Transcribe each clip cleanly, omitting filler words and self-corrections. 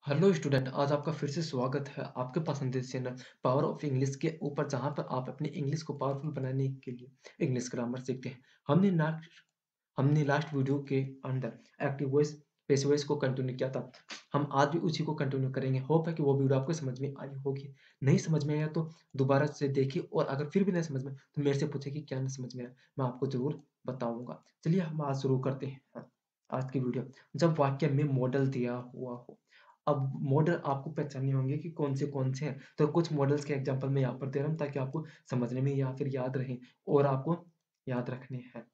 Hello student, आज आपका फिर से स्वागत है आपके पसंदीदा चैनल पावर ऑफ इंग्लिश के ऊपर, जहां पर आप अपनी इंग्लिश को पावरफुल बनाने के लिए इंग्लिश ग्रामर सीखते हैं। हमने लास्ट वीडियो के अंदर एक्टिव वॉइस पैसिव वॉइस को कंटिन्यू किया था। हम आज भी उसी को कंटिन्यू करेंगे। होप है कि वो वीडियो आपको समझ में आई होगी। नहीं समझ में आया तो दोबारा से देखिए, और अगर फिर भी नहीं समझ में तो मेरे से पूछे कि क्या नहीं समझ में आया, मैं आपको जरूर बताऊंगा। चलिए हम आज शुरू करते हैं आज की वीडियो। जब वाक्य में मॉडल दिया हुआ हो, अब मॉडल आपको पहचानने होंगे कि कौन से हैं। तो कुछ मॉडल्स के एग्जांपल मैं यहाँ पर दे रहा हूँ ताकि आपको समझने में या फिर याद रहे और आपको याद रखने हैं।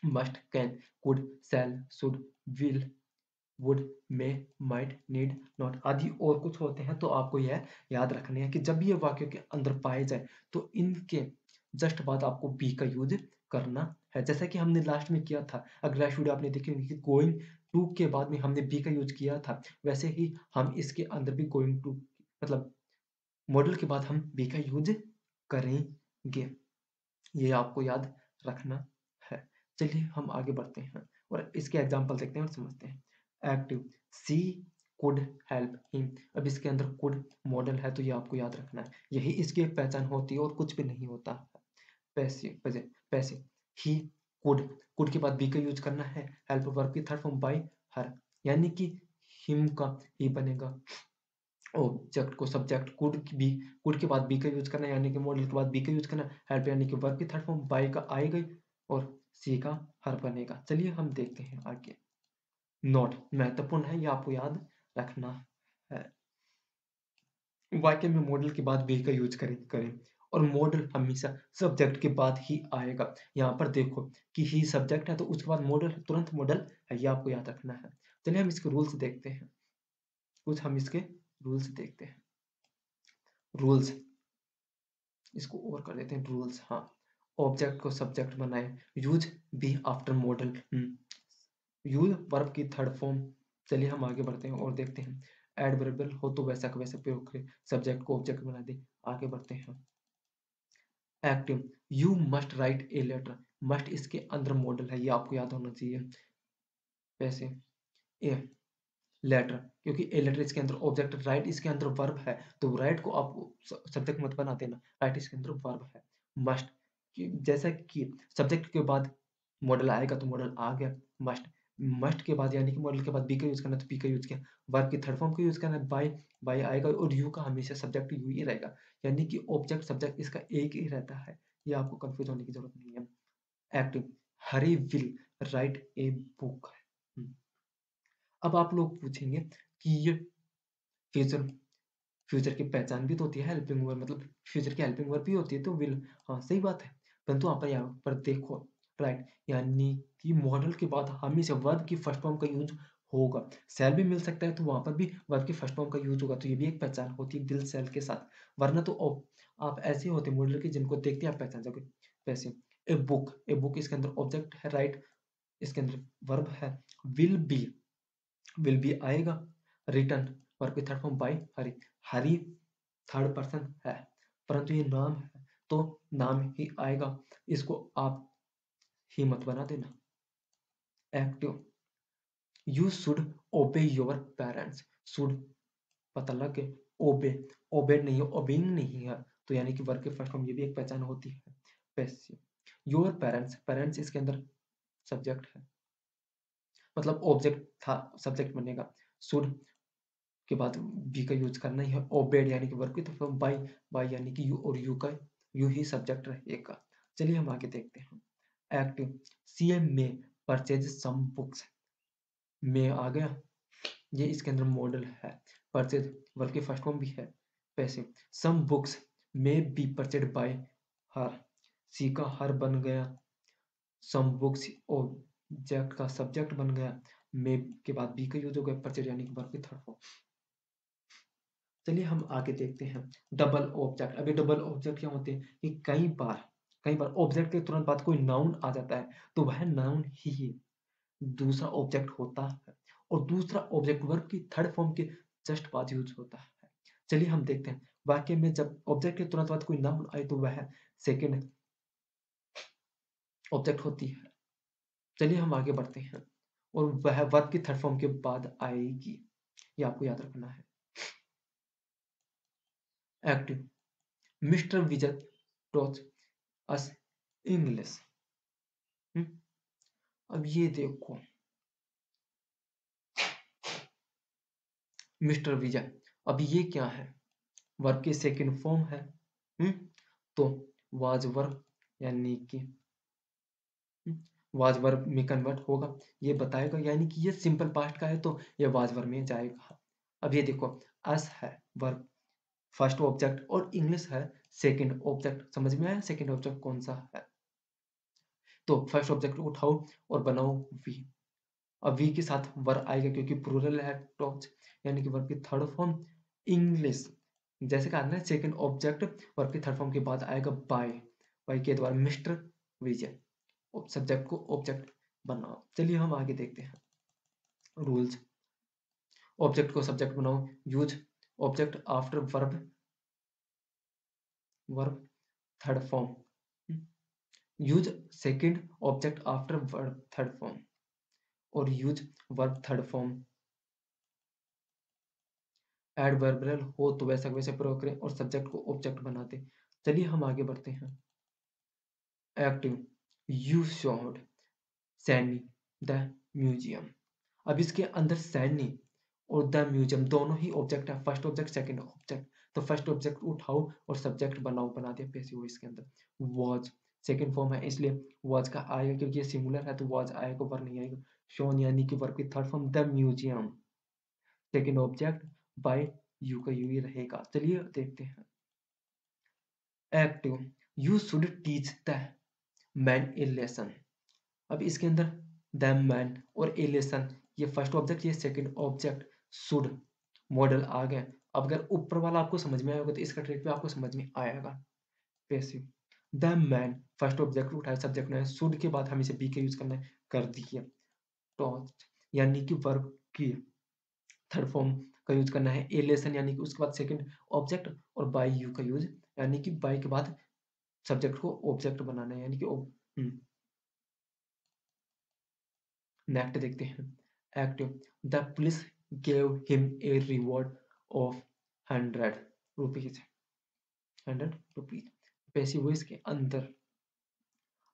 Must, can, could, shall, should, will, would, may, might, need, not आदि और कुछ होते हैं। तो आपको यह याद रखने हैं कि जब ये वाक्य के अंदर पाए जाए तो इनके जस्ट बाद आपको बी का यूज करना है, जैसा कि हमने लास्ट में किया था। अगर लास्ट वीडियो आपने देखी होगी कि गोइंग टू के बाद में हमने बी का यूज किया था, वैसे ही हम इसके अंदर भी गोइंग टू मतलब मॉडल के बाद हम बी का यूज करेंगे। ये आपको याद रखना है। चलिए हम आगे बढ़ते हैं और इसके एग्जाम्पल देखते हैं और समझते हैं। Active, she could help him. अब इसके अंदर कुड मॉडल है तो ये आपको याद रखना है, यही इसकी एक पहचान होती है और कुछ भी नहीं होता। पैसिव, पैसिव, ही कुड के बाद बी का यूज करना है। हेल्प वर्ब की थर्ड फॉर्म बाय हर, यानी कि हिम का ही बनेगा। ऑब्जेक्ट को सब्जेक्ट कुड के बाद बी का यूज करना है, यानी कि मॉडल के बाद बी का यूज करना। हेल्प यानी कि वर्ब की थर्ड फॉर्म बाय का आएगा और सी का हर बनेगा। चलिए हम देखते हैं आगे। नोट महत्वपूर्ण है, ये आपको याद रखना है। वाक्य में मॉडल के बाद बी का यूज करें और मॉडल हमेशा सब्जेक्ट के बाद ही आएगा। यहाँ पर देखो कि ही सब्जेक्ट है तो उसके बाद मॉडल तुरंत मॉडल है, ये आपको याद रखना है। चलिए हम इसके रूल्स देखते हैं। कुछ हम इसके रूल्स देखते हैं। रूल्स, इसको और कर देते हैं रूल्स। हाँ, ऑब्जेक्ट को सब्जेक्ट बनाए, use be after modal, use verb की थर्ड फॉर्म। चलिए हम आगे बढ़ते हैं और देखते हैं। एडवर्बियल हो तो वैसा का वैसा प्रयोग करें, सब्जेक्ट को ऑब्जेक्ट बना दे। आगे बढ़ते हैं। Active, you must write a letter. Must इसके अंदर मॉडल है, ये आपको याद होना चाहिए। वैसे ए लेटर, क्योंकि ए लेटर इसके अंदर ऑब्जेक्ट, राइट इसके अंदर वर्ब है तो राइट को आप सब्जेक्ट मत बना देना, राइट इसके अंदर वर्ब है। मस्ट, जैसा कि सब्जेक्ट के बाद मॉडल आएगा तो मॉडल आ गया। मस्ट, मस्ट के बाद यानी कि मॉडल के बाद बी का यूज करना तो बी का यूज किया। वर्ब की थर्ड फॉर्म का यूज करना, बाय बाय आएगा और यू का हमेशा सब्जेक्ट यू ही रहेगा, यानी कि ऑब्जेक्ट सब्जेक्ट इसका एक ही रहता है। ये आपको कंफ्यूज होने की जरूरत नहीं है। Active, Hari will write a book. अब आप लोग पूछेंगे कि ये फ्यूचर फ्यूचर की पहचान भी तो होती है हेल्पिंग वर्ब, मतलब फ्यूचर की हेल्पिंग वर्ब भी होती है तो विल। हाँ सही बात है, परंतु यहाँ पर देखो राइट, यानी कि मॉडल के बाद हमेशा वर्ब की फर्स्ट फॉर्म का यूज होगा। सेल भी मिल सकता है तो वहां पर भी वर्ब की फर्स्ट फॉर्म का यूज होगा, तो ये भी एक पहचान होती है दिल सेल के साथ। वरना तो आप ऐसे होते मॉडल के जिनको देखते आप पहचान जाओगे। वैसे ए बुक इसके अंदर ऑब्जेक्ट है राइट, इसके अंदर वर्ब है। विल बी आएगा। रिटर्न वर्ब की third form by Hari, Hari third person है परंतु ये नाम है तो नाम ही आएगा, इसको आप ही मत बना देना। एक्टिव, यू शुड ओबे योर पेरेंट्स। शुड पता लग गए, ओबे ओबेड नहीं है, ओबेइंग नहीं है, तो यानी कि वर्ब के फर्स्ट फॉर्म, ये भी एक पहचान होती है। पैसिव, योर पेरेंट्स, पेरेंट्स इसके अंदर सब्जेक्ट है, मतलब ऑब्जेक्ट था सब्जेक्ट बनेगा। शुड के बाद बी का यूज करना ही है। ओबेड यानी कि वर्ब की तरफ बाय, बाय यानी कि यू और यू का यू ही सब्जेक्ट रहेगा। चलिए हम आगे देखते हैं। एक्टिव, सीएम में परचेज सम बुक्स। में आ गया, ये इसके अंदर मॉडल है। परचेज वर्ब की फर्स्ट फॉर्म भी है। पैसे, सम बुक्स में बी परचेड बाय हर, सी का हर बन गया। सम बुक्स ऑब्जेक्ट का सब्जेक्ट बन गया। में के बाद बी का यूज हो गया, परचेज यानी कि वर्ब की थर्ड फॉर्म। चलिए हम आगे देखते हैं। डबल ऑब्जेक्ट, अभी डबल ऑब्जेक्ट क्या होते हैं कि कई बार ऑब्जेक्ट के तुरंत बाद कोई नाउन आ जाता है तो वह नाउन ही दूसरा ऑब्जेक्ट होता है और दूसरा ऑब्जेक्ट वर्ब की थर्ड फॉर्म के जस्ट बाद यूज होता है। चलिए हम देखते हैं वाक्य में जब ऑब्जेक्ट के तुरंत बाद कोई नाउन आए तो वह सेकेंड ऑब्जेक्ट होती है। चलिए हम आगे बढ़ते हैं और वह वर्ब की थर्ड फॉर्म के बाद आएगी। ये आपको याद रखना है। एक्टिव, मिस्टर विजय टॉच अस इंग्लिश। अब ये देखो, मिस्टर विजय, अब ये क्या है? वर्ब की सेकंड फॉर्म है। हम्म तो वाज वर्ब यानी कि वाज वर्ब में कन्वर्ट होगा, ये बताएगा, यानी कि ये सिंपल पास्ट का है तो ये वाज वर्ब में जाएगा। अब ये देखो, अस है वर्ब फर्स्ट ऑब्जेक्ट और इंग्लिश है सेकंड ऑब्जेक्ट। समझ में आया सेकंड ऑब्जेक्ट कौन सा है? तो फर्स्ट ऑब्जेक्ट उठाओ और बनाओ वी। अब वी के साथ वर आएगा क्योंकि प्लूरल है टॉच, यानी कि वर्ब की थर्ड फॉर्म इंग्लिश। जैसे कहा ना सेकंड ऑब्जेक्ट वर्ब की थर्ड फॉर्म के बाद आएगा बाय, बाय के द्वारा मिस्टर विजय सब्जेक्ट को ऑब्जेक्ट बनाओ। चलिए हम आगे देखते हैं रूल्स। ऑब्जेक्ट को सब्जेक्ट बनाओ, use object after verb, verb third form, use second object after verb third form, और use verb third form. Adverbial हो तो वैसा वैसे प्रयोग करें और सब्जेक्ट को ऑब्जेक्ट बनाते। चलिए हम आगे बढ़ते हैं। Active, you showed Saini the museum. अब इसके अंदर सैनी और द म्यूजियम दोनों ही ऑब्जेक्ट है, फर्स्ट ऑब्जेक्ट सेकंड ऑब्जेक्ट। तो फर्स्ट ऑब्जेक्ट उठाओ और सब्जेक्ट बनाओ, बना दिया पैसिव वॉइस के अंदर। वॉज सेकंड फॉर्म है इसलिए वॉज का आएगा, क्योंकि ये सिंगुलर है तो वॉज आएगा, वर्ब नहीं आएगा। शोन यानी कि वर्ब की third form the museum, second object by you का यू ही रहेगा। चलिए देखते हैं। Active, you should teach the man A lesson. अब इसके अंदर द मैन और ए लेसन, ये फर्स्ट ऑब्जेक्ट ये सेकंड ऑब्जेक्ट शुड मॉडल आ गए। अब अगर ऊपर वाला आपको समझ में आया होगा तो इसका ट्रिक भी आपको समझ में आएगा। Passive, the man first object उठाया, सब्जेक्ट ने शुड के बाद हमें इसे बी का यूज करना है, कर दिया। टॉच यानी कि वर्ब की थर्ड फॉर्म का यूज करना है। ए लेसन यानी कि उसके बाद सेकंड ऑब्जेक्ट, और बाय यू का यूज यानी कि बाय के बाद सब्जेक्ट को ऑब्जेक्ट बनाना है, यानी कि नेक्स्ट देखते हैं। Active, the police gave him a reward of 100 rupees, 100 rupees. Passive voice के अंदर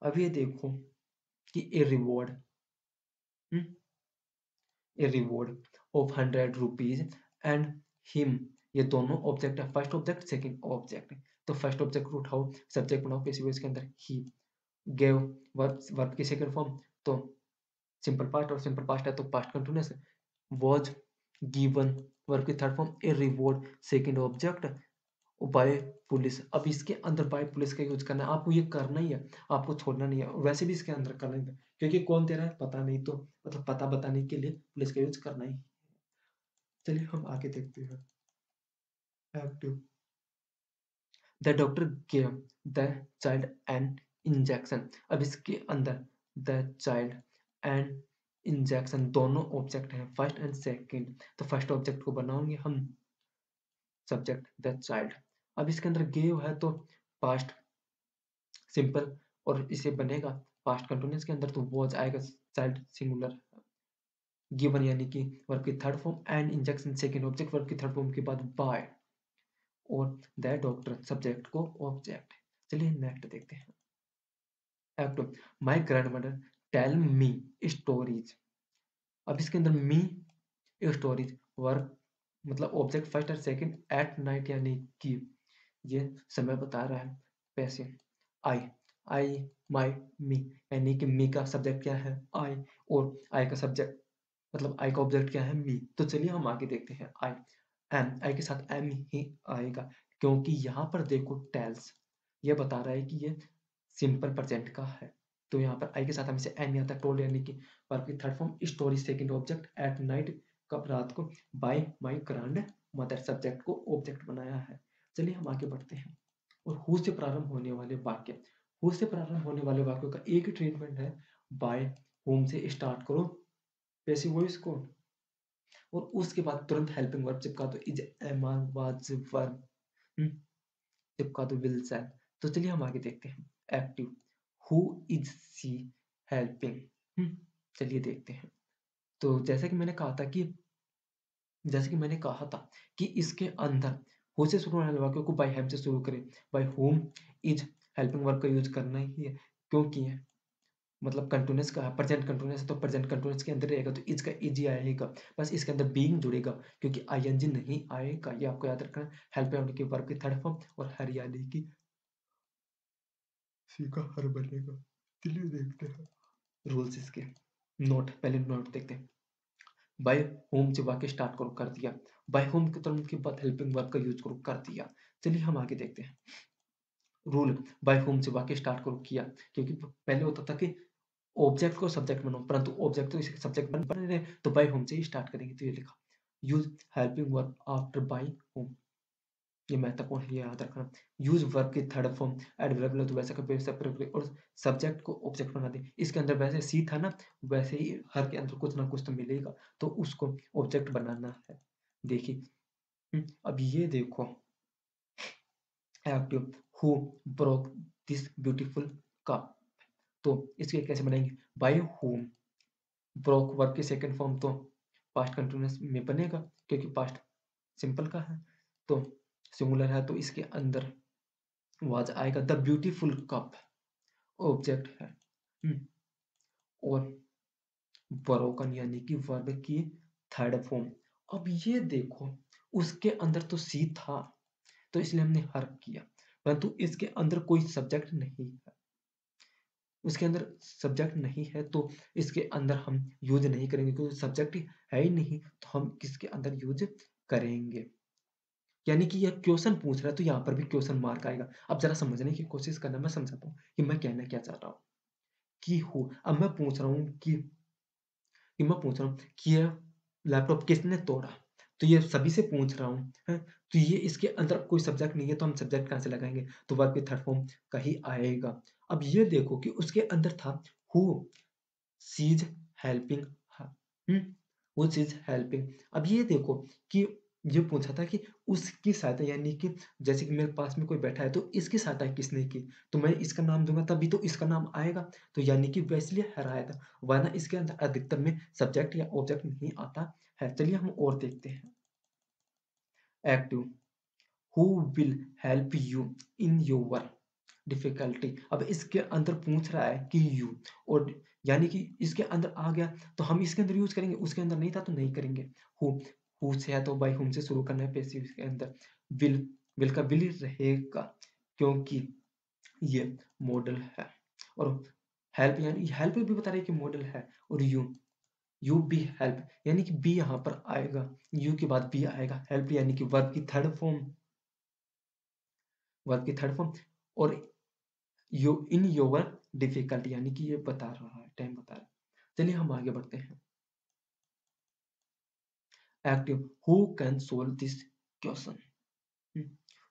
अब ये देखो कि a reward, a reward of 100 rupees and him, ये दोनों ऑब्जेक्ट है, फर्स्ट ऑब्जेक्ट सेकंड ऑब्जेक्ट। तो फर्स्ट ऑब्जेक्ट को उठाओ, सब्जेक्ट बनाओ पैसिव वॉइस के अंदर ही। गेव वर्ब, वर्ब की सेकंड फॉर्म तो सिंपल पास्ट, और सिंपल पास्ट है तो past continuous. Was given verb की third form, A reward second object by police. अब इसके अंदर बाय पुलिस का यूज करना है, आपको ये करना ही है, आपको छोड़ना नहीं है। वैसे भी इसके अंदर करना ही है, क्योंकि कौन दे रहा है पता नहीं, तो मतलब पता बताने के लिए पुलिस का यूज करना ही। चलिए हम आगे देखते हैं। Active, the doctor gave the child an injection. अब इसके अंदर द चाइल्ड एंड इंजेक्शन दोनों ऑब्जेक्ट हैं, फर्स्ट एंड सेकंड। तो फर्स्ट ऑब्जेक्ट को बनाओगे हम, सब्जेक्ट द चाइल्ड। अब इसके अंदर गेव है तो पास्ट सिंपल, और इसे बनेगा पास्ट कंटिन्यूअस के अंदर तो वॉज आएगा, चाइल्ड सिंगुलर। गिवन यानी कि वर्ब की third form, and injection second object verb की थर्ड फॉर्म के बाद बाय, और द डॉक्टर सब्जेक्ट को ऑब्जेक्ट। चलिए नेक्स्ट देखते हैं। Active, my grandmother tell me stories. अब इसके अंदर मी स्टोरीज वर्ब मतलब ऑब्जेक्ट फर्स्ट और सेकंड एट नाइट, यानी कि ये समय बता रहा है। पैसे आई, आई माई मी, यानी कि मी का सब्जेक्ट क्या है आई, और आई का सब्जेक्ट मतलब आई का ऑब्जेक्ट क्या है मी। तो चलिए हम आगे देखते हैं। आई एम, आई के साथ एम ही आएगा, क्योंकि यहाँ पर देखो टेल्स ये बता रहा है कि ये सिंपल प्रेजेंट का है, तो यहाँ पर आई के साथ हमें एम आता है। टोल्ड यानी कि वर्ब की third form, story second object, at night कब रात को, bye my grand mother subject को ऑब्जेक्ट बनाया है। चलिए हम आगे बढ़ते हैं। और हु से प्रारंभ होने वाले वाक्य, हु से प्रारंभ होने वाले वाक्यों का एक ही ट्रीटमेंट है, बाय होम से स्टार्ट करो पैसिव वॉइस को, और उसके बाद तुरंत हेल्पिंग वर्ब चिपका दो, is am are was verb, चिपका दो विल सेड। तो चलिए हम आगे देखते हैं। Active, who is she helping, चलिए देखते हैं। तो जैसा कि मैंने कहा था कि जैसे कि मैंने कहा था कि इसके अंदर हु से शुरू होने वाले वाक्यों को बाय हैम से शुरू करें। By whom is helping verb का यूज़ करना ही है। क्यों किए? मतलब कंटीन्यूअस का है, प्रेजेंट कंटीन्यूअस है तो प्रेजेंट कंटीन्यूअस के अंदर रहेगा तो इज का इज ही आएगा। बस इसके अंदर बीइंग जुड़ेगा क्योंकि आईएनजी नहीं आएगा। ये आपको याद रखना है। हेल्प होने के वर्ब की थर्ड फॉर्म और हरियाली की सी का हर बनेगा। चलिए देखते हैं रूल्स इसके। नोट, पहले नोट देखते हैं। बाय होम से वाक्य स्टार्ट करो, कर दिया। बाय होम के तुरंत के बाद हेल्पिंग वर्ब का यूज करो, कर दिया। चलिए हम आगे देखते हैं। रूल, बाय होम से वाक्य स्टार्ट करो, किया। क्योंकि पहले होता था कि ऑब्जेक्ट को सब्जेक्ट बनाओ, परंतु ऑब्जेक्ट तो इसके सब्जेक्ट बन रहे हैं तो बाय होम से ही स्टार्ट करेंगे। तो ये लिखा use helping verb after bye home. ये महत्वपूर्ण है, ये याद रखना। यूज वर्ब की थर्ड फॉर्म एडवर्ब तो वैसा का वैसा और सब्जेक्ट को ऑब्जेक्ट बना दे। इसके अंदर वैसे सी था ना, वैसे ही हर के अंदर कुछ ना कुछ तो मिलेगा, तो उसको ऑब्जेक्ट बनाना है। देखिए अब ये देखो active who broke this beautiful cup. तो इसके कैसे बनाएंगे? बाय होम ब्रोक वर्ब की सेकंड फॉर्म तो पास्ट कंटिन्यूअस में बनेगा क्योंकि पास्ट सिंपल का है, तो सिंगुलर है तो इसके अंदर वाज आएगा। द ब्यूटीफुल कप ऑब्जेक्ट है। हम्म, और ब्रोकन यानी कि वर्ब की थर्ड फॉर्म। अब ये देखो उसके अंदर तो सी था तो इसलिए हमने हर किया, परंतु इसके अंदर कोई सब्जेक्ट नहीं है। उसके अंदर सब्जेक्ट नहीं है तो इसके अंदर हम यूज नहीं करेंगे क्योंकि सब्जेक्ट है ही नहीं, तो हम किसके अंदर यूज करेंगे? यानी कि यह क्वेश्चन पूछ रहा है तो यहाँ पर भी क्वेश्चन मार्क आएगा। अब जरा समझने की कोशिश करना, मैं समझाता हूँ कि मैं कहना क्या चाह रहा हूँ। कि हो, अब मैं पूछ रहा हूँ कि मैं पूछ रहा हूँ कि यह लैपटॉप किसने तोड़ा? तो ये सभी से पूछ रहा हूँ, हैं? तो ये इसके अंदर कोई सब्जेक्ट नहीं है तो हम सब्जेक्ट कहाँ से लगाएँगे? तो वर्ब की थर्ड फॉर्म का ही आएगा। अब ये देखो कि उसके अंदर था who she is helping her. हुँ? Who she is helping. अब ये देखो कि ये पूछा था कि उसकी सहायता यानी कि जैसे कि मेरे पास में कोई बैठा है तो इसकी सहायता किसने की? तो मैं इसका नाम दूँगा तभी तो इसका नाम आएगा। तो यानी कि वह इसलिए हर आया था, वरना इसके अंदर अधिकतर में सब्जेक्ट या ऑब्जेक्ट नहीं आता है। चलिए हम और देखते हैं। Active who will help you in your difficulty. अब इसके अंदर पूछ रहा है कि यू, और यानी कि इसके अंदर आ गया तो हम इसके अंदर यूज करेंगे, उसके अंदर नहीं था तो नहीं करेंगे। हु से है तो बाई हुम से शुरू करना है पैसिव के अंदर। विल, विल का विल रहेगा क्योंकि ये मॉडल है। और हेल्प यानी हेल्प भी बता रहे हैं कि मॉडल है। और यू बी हेल्प यानी कि बी यहाँ पर आएगा, यू के बाद बी आएगा। हेल्प यानी कि वर्ब की थर्ड फॉर्म, वर्ब की थर्ड फॉर्म। और यू इन योर डिफिकल्टी यानी कि ये बता रहा है, टाइम बता रहा है। चलिए हम आगे बढ़ते हैं। Active who can solve this question.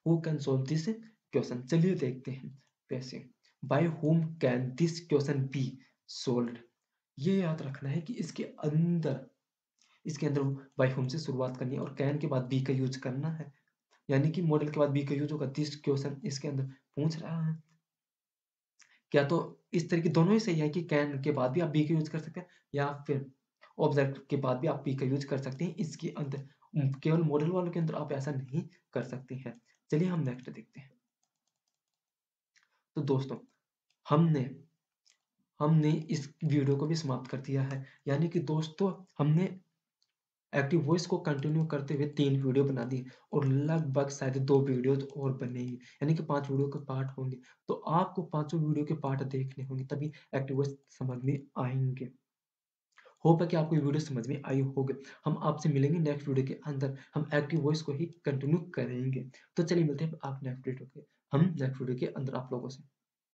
Who can solve this question, चलिए देखते हैं कैसे। By whom can this question be solved. ये याद रखना है कि इसके अंदर बाय whom से शुरुआत करनी है और कैन के बाद बी का यूज करना है। यानी कि मॉडल के बाद बी का यूज होगा। दिस क्वेश्चन इसके अंदर पूछ रहा है, क्या तो इस तरीके दोनों ही सही है कि कैन के बाद भी आप बी का यूज कर सकते हैं या फिर ऑब्जेक्ट के बाद भी आप बी का यूज कर सकते हैं। इसके अंदर केवल मॉडल वालों के अंदर आप ऐसा नहीं कर सकते हैं। चलिए हम नेक्स्ट देखते हैं। तो दोस्तों हमने हमने इस वीडियो को भी समाप्त कर दिया है। यानी कि दोस्तों हमने एक्टिव वॉइस को कंटिन्यू करते हुए 3 वीडियो बना दी और लगभग शायद 2 वीडियोज़ और बनेंगे। यानी कि 5 वीडियो के पार्ट होंगे। तो आपको पाँचों वीडियो के पार्ट देखने होंगे तभी एक्टिव वॉइस समझ में आएँगे। होप है कि आपको ये वीडियो समझ में आई होगी। हम आपसे मिलेंगे नेक्स्ट वीडियो के अंदर। हम एक्टिव वॉइस को ही कंटिन्यू करेंगे। तो चलिए मिलते हैं आप नेक्स्ट वीडियो के अंदर आप लोगों से।